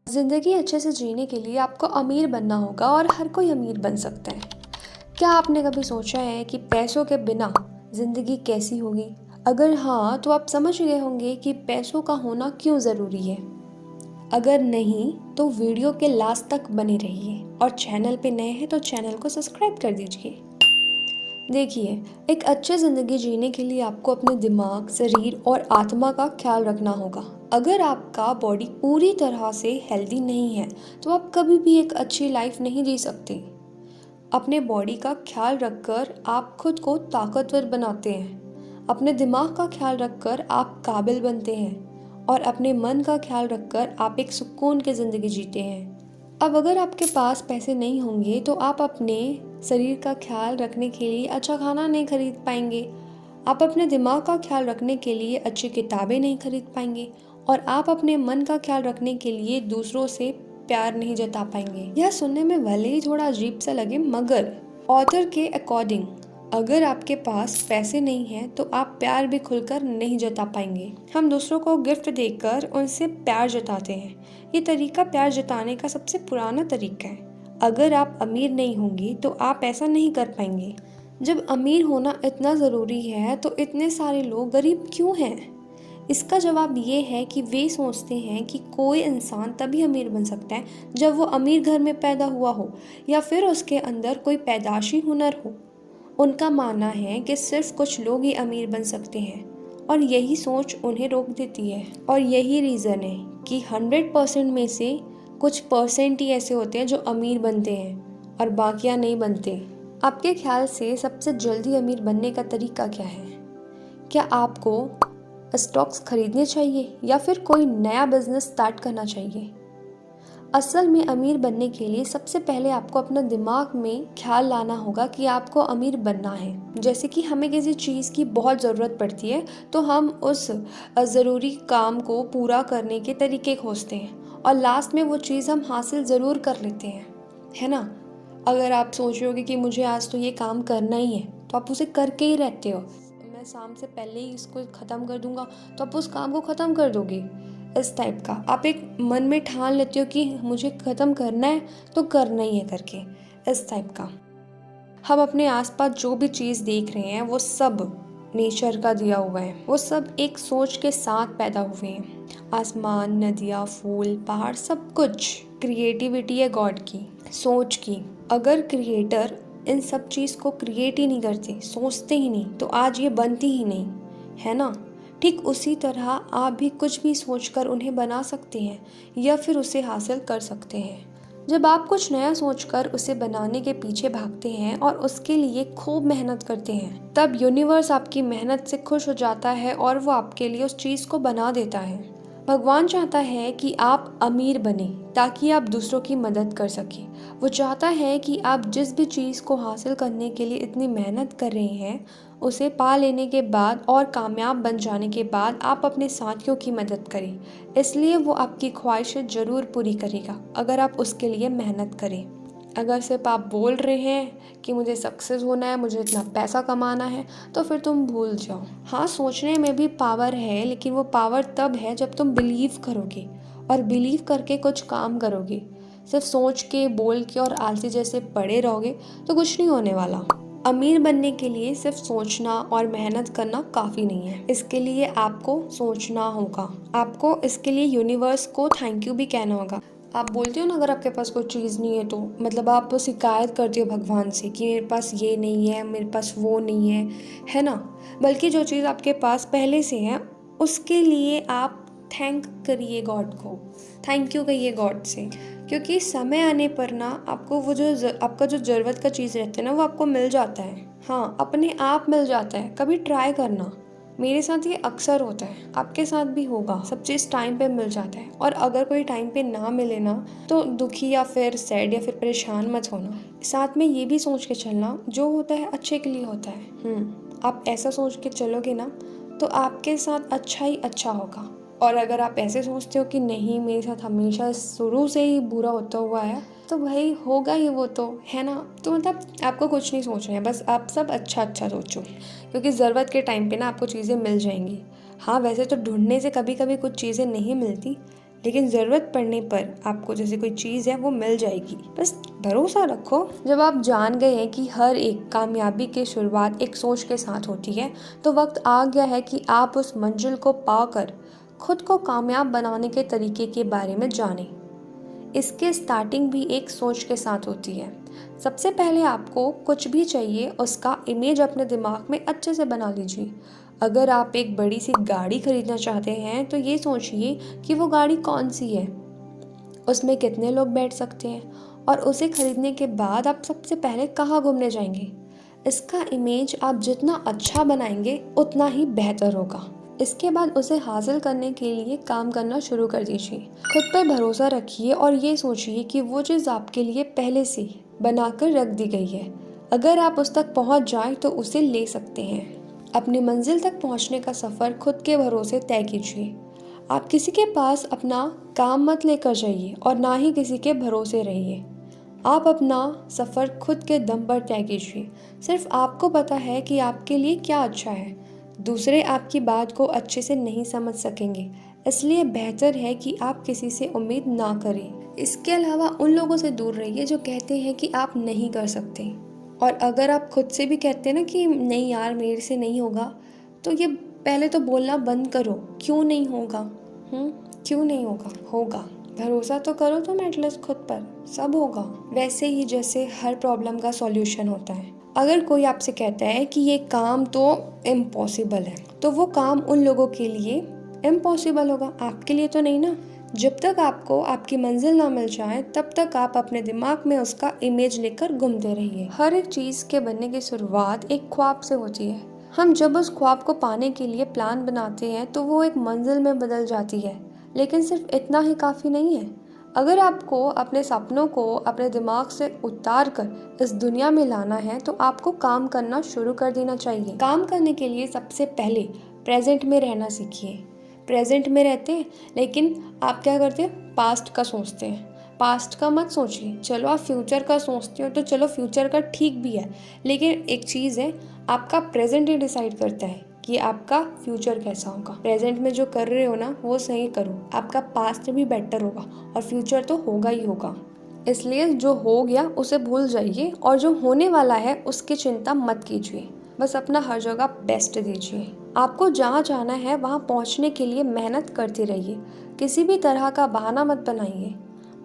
ज़िंदगी अच्छे से जीने के लिए आपको अमीर बनना होगा और हर कोई अमीर बन सकता है। क्या आपने कभी सोचा है कि पैसों के बिना ज़िंदगी कैसी होगी? अगर हाँ, तो आप समझ गए होंगे कि पैसों का होना क्यों ज़रूरी है। अगर नहीं, तो वीडियो के लास्ट तक बने रहिए और चैनल पे नए हैं तो चैनल को सब्सक्राइब कर दीजिए। देखिए, एक अच्छी ज़िंदगी जीने के लिए आपको अपने दिमाग, शरीर और आत्मा का ख्याल रखना होगा। अगर आपका बॉडी पूरी तरह से हेल्दी नहीं है, तो आप कभी भी एक अच्छी लाइफ नहीं जी सकते। अपने बॉडी का ख्याल रखकर आप खुद को ताकतवर बनाते हैं। अपने दिमाग का ख्याल रखकर आप काबिल बनते हैं और अपने मन का ख्याल रखकर आप एक सुकून की ज़िंदगी जीते हैं। अब अगर आपके पास पैसे नहीं होंगे तो आप अपने शरीर का ख्याल रखने के लिए अच्छा खाना नहीं खरीद पाएंगे, आप अपने दिमाग का ख्याल रखने के लिए अच्छी किताबें नहीं खरीद पाएंगे और आप अपने मन का ख्याल रखने के लिए दूसरों से प्यार नहीं जता पाएंगे। यह सुनने में भले ही थोड़ा अजीब सा लगे, मगर ऑथर के अकॉर्डिंग अगर आपके पास पैसे नहीं हैं तो आप प्यार भी खुलकर नहीं जता पाएंगे। हम दूसरों को गिफ्ट देकर उनसे प्यार जताते हैं। ये तरीका प्यार जताने का सबसे पुराना तरीका है। अगर आप अमीर नहीं होंगे तो आप ऐसा नहीं कर पाएंगे। जब अमीर होना इतना ज़रूरी है तो इतने सारे लोग गरीब क्यों हैं? इसका जवाब ये है कि वे सोचते हैं कि कोई इंसान तभी अमीर बन सकता है जब वो अमीर घर में पैदा हुआ हो या फिर उसके अंदर कोई पैदाशी हुनर हो। उनका मानना है कि सिर्फ कुछ लोग ही अमीर बन सकते हैं और यही सोच उन्हें रोक देती है। और यही रीज़न है कि 100% में से कुछ परसेंट ही ऐसे होते हैं जो अमीर बनते हैं और बाकियां नहीं बनते। आपके ख्याल से सबसे जल्दी अमीर बनने का तरीका क्या है? क्या आपको स्टॉक्स खरीदने चाहिए या फिर कोई नया बिजनेस स्टार्ट करना चाहिए? असल में अमीर बनने के लिए सबसे पहले आपको अपना दिमाग में ख्याल लाना होगा कि आपको अमीर बनना है। जैसे कि हमें किसी चीज़ की बहुत ज़रूरत पड़ती है तो हम उस ज़रूरी काम को पूरा करने के तरीके खोजते हैं और लास्ट में वो चीज़ हम हासिल ज़रूर कर लेते हैं, है ना। अगर आप सोच रहे होगे कि मुझे आज तो ये काम करना ही है तो आप उसे करके ही रहते हो। मैं शाम से पहले ही इसको ख़त्म कर दूंगा तो आप उस काम को ख़त्म कर दोगे। इस टाइप का आप एक मन में ठान लेते हो कि मुझे ख़त्म करना है तो करना ही है करके, इस टाइप का। हम अपने आसपास जो भी चीज़ देख रहे हैं वो सब नेचर का दिया हुआ है, वो सब एक सोच के साथ पैदा हुए हैं। आसमान, नदियाँ, फूल, पहाड़, सब कुछ क्रिएटिविटी है गॉड की, सोच की। अगर क्रिएटर इन सब चीज़ को क्रिएट ही नहीं करते, सोचते ही नहीं, तो आज ये बनती ही नहीं, है ना। ठीक उसी तरह आप भी कुछ भी सोचकर उन्हें बना सकते हैं या फिर उसे हासिल कर सकते हैं। जब आप कुछ नया सोचकर उसे बनाने के पीछे भागते हैं और उसके लिए खूब मेहनत करते हैं, तब यूनिवर्स आपकी मेहनत से खुश हो जाता है और वो आपके लिए उस चीज़ को बना देता है। भगवान चाहता है कि आप अमीर बने ताकि आप दूसरों की मदद कर सकें। वो चाहता है कि आप जिस भी चीज़ को हासिल करने के लिए इतनी मेहनत कर रहे हैं, उसे पा लेने के बाद और कामयाब बन जाने के बाद आप अपने साथियों की मदद करें। इसलिए वो आपकी ख्वाहिशें ज़रूर पूरी करेगा अगर आप उसके लिए मेहनत करें। अगर सिर्फ आप बोल रहे हैं कि मुझे सक्सेस होना है, मुझे इतना पैसा कमाना है, तो फिर तुम भूल जाओ। हाँ, सोचने में भी पावर है, लेकिन वो पावर तब है जब तुम बिलीव करोगे और बिलीव करके कुछ काम करोगे। सिर्फ सोच के, बोल के और आलसी जैसे पड़े रहोगे तो कुछ नहीं होने वाला। अमीर बनने के लिए सिर्फ सोचना और मेहनत करना काफ़ी नहीं है। इसके लिए आपको सोचना होगा, आपको इसके लिए यूनिवर्स को थैंक यू भी कहना होगा। आप बोलते हो ना, अगर आपके पास कोई चीज़ नहीं है तो मतलब आप शिकायत करते हो भगवान से कि मेरे पास ये नहीं है, मेरे पास वो नहीं है ना। बल्कि जो चीज़ आपके पास पहले से है उसके लिए आप थैंक करिए गॉड को, थैंक यू कहिए गॉड से। क्योंकि समय आने पर ना आपको वो जो आपका जो ज़रूरत का चीज़ रहता है ना, वो आपको मिल जाता है। हाँ, अपने आप मिल जाता है। कभी ट्राई करना, मेरे साथ ये अक्सर होता है, आपके साथ भी होगा। सब चीज़ टाइम पे मिल जाता है। और अगर कोई टाइम पे ना मिले ना तो दुखी या फिर सैड या फिर परेशान मत होना। साथ में ये भी सोच के चलना, जो होता है अच्छे के लिए होता है। आप ऐसा सोच के चलोगे ना तो आपके साथ अच्छा ही अच्छा होगा। और अगर आप ऐसे सोचते हो कि नहीं, मेरे साथ हमेशा शुरू से ही बुरा होता हुआ है, तो भाई होगा ही वो, तो है ना। तो मतलब आपको कुछ नहीं सोचना है, बस आप सब अच्छा अच्छा सोचो, क्योंकि ज़रूरत के टाइम पे ना आपको चीज़ें मिल जाएंगी। हाँ, वैसे तो ढूंढने से कभी कभी कुछ चीज़ें नहीं मिलती, लेकिन ज़रूरत पड़ने पर आपको जैसे कोई चीज़ है वो मिल जाएगी, बस भरोसा रखो। जब आप जान गए हैं कि हर एक कामयाबी की शुरुआत एक सोच के साथ होती है, तो वक्त आ गया है कि आप उस मंजिल को पाकर खुद को कामयाब बनाने के तरीके के बारे में जानें। इसके स्टार्टिंग भी एक सोच के साथ होती है। सबसे पहले आपको कुछ भी चाहिए उसका इमेज अपने दिमाग में अच्छे से बना लीजिए। अगर आप एक बड़ी सी गाड़ी खरीदना चाहते हैं तो ये सोचिए कि वो गाड़ी कौन सी है, उसमें कितने लोग बैठ सकते हैं और उसे खरीदने के बाद आप सबसे पहले कहाँ घूमने जाएंगे। इसका इमेज आप जितना अच्छा बनाएंगे उतना ही बेहतर होगा। इसके बाद उसे हासिल करने के लिए काम करना शुरू कर दीजिए। खुद पर भरोसा रखिए और ये सोचिए कि वो चीज़ आपके लिए पहले से ही बनाकर रख दी गई है। अगर आप उस तक पहुंच जाएं तो उसे ले सकते हैं। अपनी मंजिल तक पहुंचने का सफ़र खुद के भरोसे तय कीजिए। आप किसी के पास अपना काम मत लेकर जाइए और ना ही किसी के भरोसे रहिए। आप अपना सफ़र खुद के दम पर तय कीजिए। सिर्फ आपको पता है कि आपके लिए क्या अच्छा है। दूसरे आपकी बात को अच्छे से नहीं समझ सकेंगे, इसलिए बेहतर है कि आप किसी से उम्मीद ना करें। इसके अलावा उन लोगों से दूर रहिए जो कहते हैं कि आप नहीं कर सकते। और अगर आप खुद से भी कहते हैं ना कि नहीं यार मेरे से नहीं होगा, तो ये पहले तो बोलना बंद करो। क्यों नहीं होगा? क्यों नहीं होगा? होगा। भरोसा तो करो तुम एटलीस्ट खुद पर, सब होगा। वैसे ही जैसे हर प्रॉब्लम का सॉल्यूशन होता है। अगर कोई आपसे कहता है कि ये काम तो इम्पॉसिबल है, तो वो काम उन लोगों के लिए इम्पॉसिबल होगा, आपके लिए तो नहीं ना। जब तक आपको आपकी मंजिल ना मिल जाए तब तक आप अपने दिमाग में उसका इमेज लेकर घूमते रहिए। हर एक चीज़ के बनने की शुरुआत एक ख्वाब से होती है। हम जब उस ख्वाब को पाने के लिए प्लान बनाते हैं तो वो एक मंजिल में बदल जाती है, लेकिन सिर्फ इतना ही काफ़ी नहीं है। अगर आपको अपने सपनों को अपने दिमाग से उतार कर इस दुनिया में लाना है तो आपको काम करना शुरू कर देना चाहिए। काम करने के लिए सबसे पहले प्रेजेंट में रहना सीखिए। प्रेजेंट में रहते हैं लेकिन आप क्या करते हैं, पास्ट का सोचते हैं। पास्ट का मत सोचिए। चलो आप फ्यूचर का सोचते हो तो चलो फ्यूचर का ठीक भी है, लेकिन एक चीज़ है, आपका प्रेजेंट ही डिसाइड करता है कि आपका फ्यूचर कैसा होगा। प्रेजेंट में जो कर रहे हो ना वो सही करो, आपका पास्ट भी बेटर होगा और फ्यूचर तो होगा ही होगा। इसलिए जो हो गया उसे भूल जाइए और जो होने वाला है उसकी चिंता मत कीजिए। बस अपना हर जगह बेस्ट दीजिए। आपको जहाँ जाना है वहाँ पहुँचने के लिए मेहनत करते रहिए। किसी भी तरह का बहाना मत बनाइए।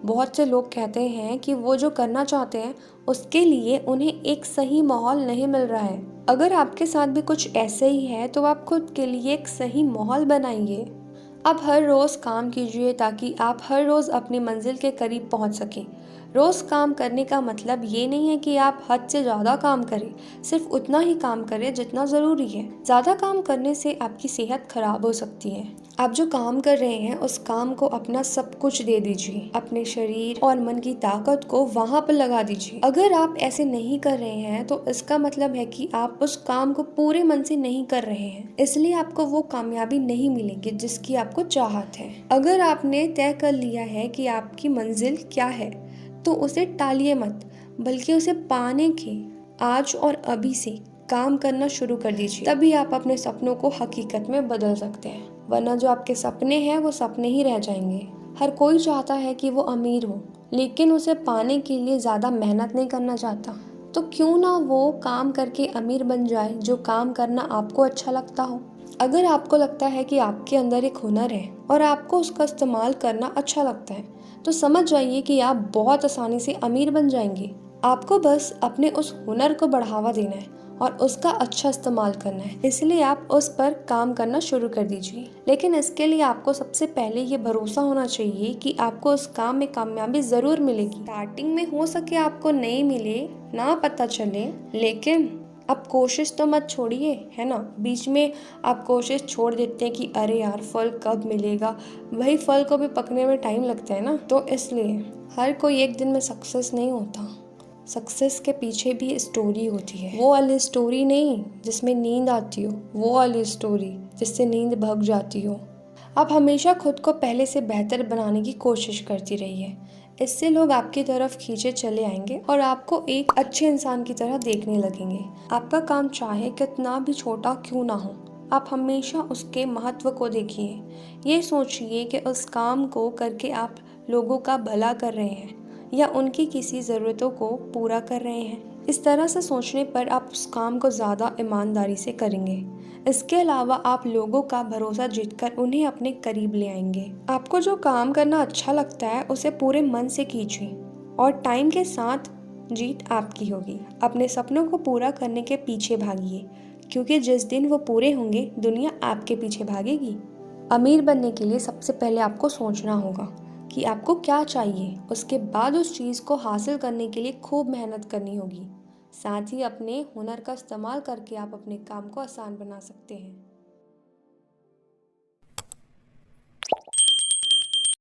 बहुत से लोग कहते हैं कि वो जो करना चाहते हैं उसके लिए उन्हें एक सही माहौल नहीं मिल रहा है। अगर आपके साथ भी कुछ ऐसे ही है तो आप खुद के लिए एक सही माहौल बनाइए। आप हर रोज़ काम कीजिए ताकि आप हर रोज़ अपनी मंजिल के करीब पहुंच सकें। रोज़ काम करने का मतलब ये नहीं है कि आप हद से ज़्यादा काम करें, सिर्फ उतना ही काम करें जितना ज़रूरी है। ज़्यादा काम करने से आपकी सेहत खराब हो सकती है। आप जो काम कर रहे हैं उस काम को अपना सब कुछ दे दीजिए। अपने शरीर और मन की ताकत को वहाँ पर लगा दीजिए। अगर आप ऐसे नहीं कर रहे हैं तो इसका मतलब है कि आप उस काम को पूरे मन से नहीं कर रहे हैं, इसलिए आपको वो कामयाबी नहीं मिलेगी जिसकी आपको चाहत है। अगर आपने तय कर लिया है कि आपकी मंजिल क्या है तो उसे टालिए मत, बल्कि उसे पाने के आज और अभी से काम करना शुरू कर दीजिए। तभी आप अपने सपनों को हकीकत में बदल सकते हैं, वरना जो आपके सपने हैं वो सपने ही रह जाएंगे। हर कोई चाहता है कि वो अमीर हो, लेकिन उसे पाने के लिए ज़्यादा मेहनत नहीं करना चाहता। तो क्यों ना वो काम करके अमीर बन जाए जो काम करना आपको अच्छा लगता हो। अगर आपको लगता है कि आपके अंदर एक हुनर है और आपको उसका इस्तेमाल करना अच्छा लगता है, तो समझ जाइए कि आप बहुत आसानी से अमीर बन जाएंगे। आपको बस अपने उस हुनर को बढ़ावा देना है और उसका अच्छा इस्तेमाल करना है, इसलिए आप उस पर काम करना शुरू कर दीजिए। लेकिन इसके लिए आपको सबसे पहले ये भरोसा होना चाहिए कि आपको उस काम में कामयाबी ज़रूर मिलेगी। स्टार्टिंग में हो सके आपको नहीं मिले, ना पता चले, लेकिन अब कोशिश तो मत छोड़िए, है ना। बीच में आप कोशिश छोड़ देते हैं कि अरे यार फल कब मिलेगा, वही फल को भी पकने में टाइम लगता है ना। तो इसलिए हर कोई एक दिन में सक्सेस नहीं होता। सक्सेस के पीछे भी स्टोरी होती है। वो वाली स्टोरी नहीं जिसमें नींद आती हो, वो वाली स्टोरी जिससे नींद भग जाती हो। आप हमेशा खुद को पहले से बेहतर बनाने की कोशिश करती रहिए। इससे लोग आपकी तरफ खींचे चले आएंगे और आपको एक अच्छे इंसान की तरह देखने लगेंगे। आपका काम चाहे कितना भी छोटा क्यों ना हो, आप हमेशा उसके महत्व को देखिए। ये सोचिए कि उस काम को करके आप लोगों का भला कर रहे हैं या उनकी किसी ज़रूरतों को पूरा कर रहे हैं। इस तरह से सोचने पर आप उस काम को ज़्यादा ईमानदारी से करेंगे। इसके अलावा आप लोगों का भरोसा जीतकर उन्हें अपने करीब ले आएंगे। आपको जो काम करना अच्छा लगता है उसे पूरे मन से कीजिए और टाइम के साथ जीत आपकी होगी। अपने सपनों को पूरा करने के पीछे भागिए, क्योंकि जिस दिन वो पूरे होंगे दुनिया आपके पीछे भागेगी। अमीर बनने के लिए सबसे पहले आपको सोचना होगा कि आपको क्या चाहिए। उसके बाद उस चीज़ को हासिल करने के लिए खूब मेहनत करनी होगी। साथ ही अपने हुनर का इस्तेमाल करके आप अपने काम को आसान बना सकते हैं।